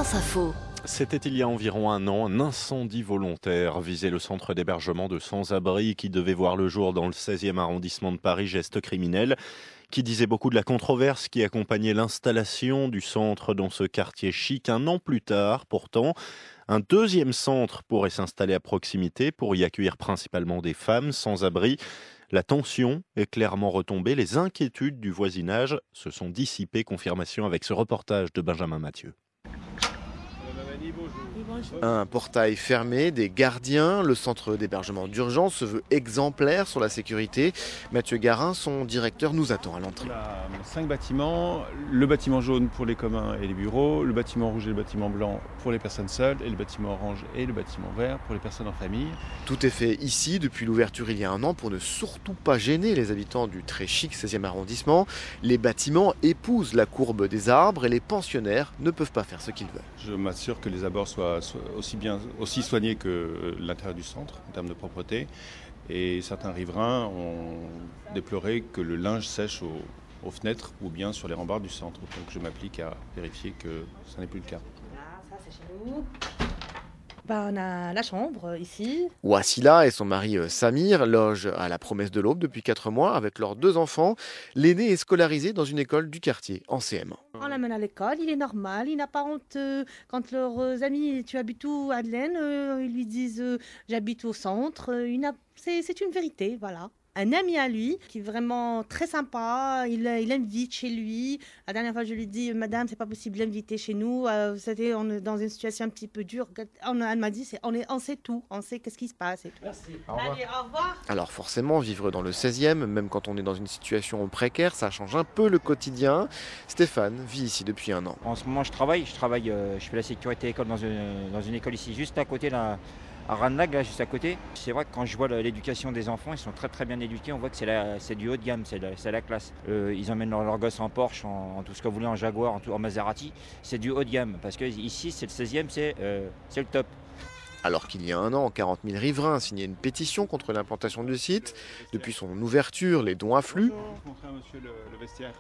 France Info. C'était il y a environ un an, un incendie volontaire visait le centre d'hébergement de sans-abri qui devait voir le jour dans le 16e arrondissement de Paris, geste criminel, qui disait beaucoup de la controverse qui accompagnait l'installation du centre dans ce quartier chic. Un an plus tard, pourtant, un deuxième centre pourrait s'installer à proximité pour y accueillir principalement des femmes sans-abri. La tension est clairement retombée, les inquiétudes du voisinage se sont dissipées. Confirmation avec ce reportage de Benjamin Mathieu. Un portail fermé, des gardiens, le centre d'hébergement d'urgence se veut exemplaire sur la sécurité. Mathieu Garin, son directeur, nous attend à l'entrée. Il y a 5 bâtiments, le bâtiment jaune pour les communs et les bureaux, le bâtiment rouge et le bâtiment blanc pour les personnes seules, et le bâtiment orange et le bâtiment vert pour les personnes en famille. Tout est fait ici depuis l'ouverture il y a un an pour ne surtout pas gêner les habitants du très chic 16e arrondissement. Les bâtiments épousent la courbe des arbres et les pensionnaires ne peuvent pas faire ce qu'ils veulent. Je m'assure que les abords soient aussi soignés que l'intérieur du centre en termes de propreté. Et certains riverains ont déploré que le linge sèche aux fenêtres ou bien sur les rambardes du centre. Donc je m'applique à vérifier que ce n'est plus le cas. Ça c'est chez nous. On a la chambre ici. Wassila et son mari Samir logent à la Promesse de l'Aube depuis 4 mois avec leurs 2 enfants. L'aîné est scolarisé dans une école du quartier en CM1. On l'amène à l'école, il est normal, il n'a pas honte. Quand leurs amis, tu habites où, Madeleine, ils lui disent j'habite au centre. C'est une vérité, voilà. Un ami à lui qui est vraiment très sympa, il invite chez lui. La dernière fois, je lui ai dit, madame, c'est pas possible d'inviter chez nous. On est dans une situation un petit peu dure. Elle m'a dit, on sait tout, on sait qu'est-ce qui se passe et tout. Merci. Allez, au revoir. Alors forcément, vivre dans le 16e, même quand on est dans une situation précaire, ça change un peu le quotidien. Stéphane vit ici depuis un an. En ce moment, je fais la sécurité école dans une école ici, juste à côté là. À Ranelagh, là, juste à côté. C'est vrai que quand je vois l'éducation des enfants, ils sont très très bien éduqués. On voit que c'est du haut de gamme, c'est la classe. Ils emmènent leurs gosses en Porsche, en tout ce que vous voulez, en Jaguar, en Maserati. C'est du haut de gamme parce que ici, c'est le 16e, c'est le top. Alors qu'il y a un an, 40 000 riverains signaient une pétition contre l'implantation du site. Depuis son ouverture, les dons affluent. Je montrer à monsieur le vestiaire.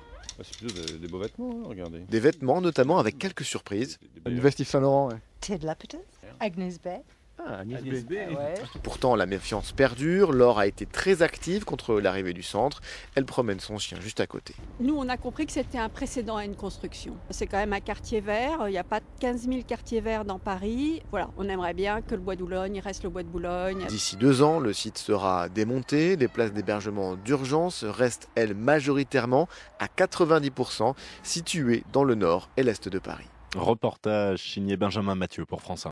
C'est plutôt des beaux vêtements, hein, regardez. Des vêtements notamment avec quelques surprises. Du vestige Saint-Laurent, ouais. Ted Lapidus, Agnes Bay. Agnès B. Ouais. Pourtant, la méfiance perdure. Laure a été très active contre l'arrivée du centre. Elle promène son chien juste à côté. Nous, on a compris que c'était un précédent à une construction. C'est quand même un quartier vert. Il n'y a pas 15 000 quartiers verts dans Paris. Voilà, on aimerait bien que le bois de Boulogne reste le bois de Boulogne. D'ici 2 ans, le site sera démonté. Les places d'hébergement d'urgence restent, elles, majoritairement à 90% situées dans le nord et l'est de Paris. Reportage signé Benjamin Mathieu pour France 1.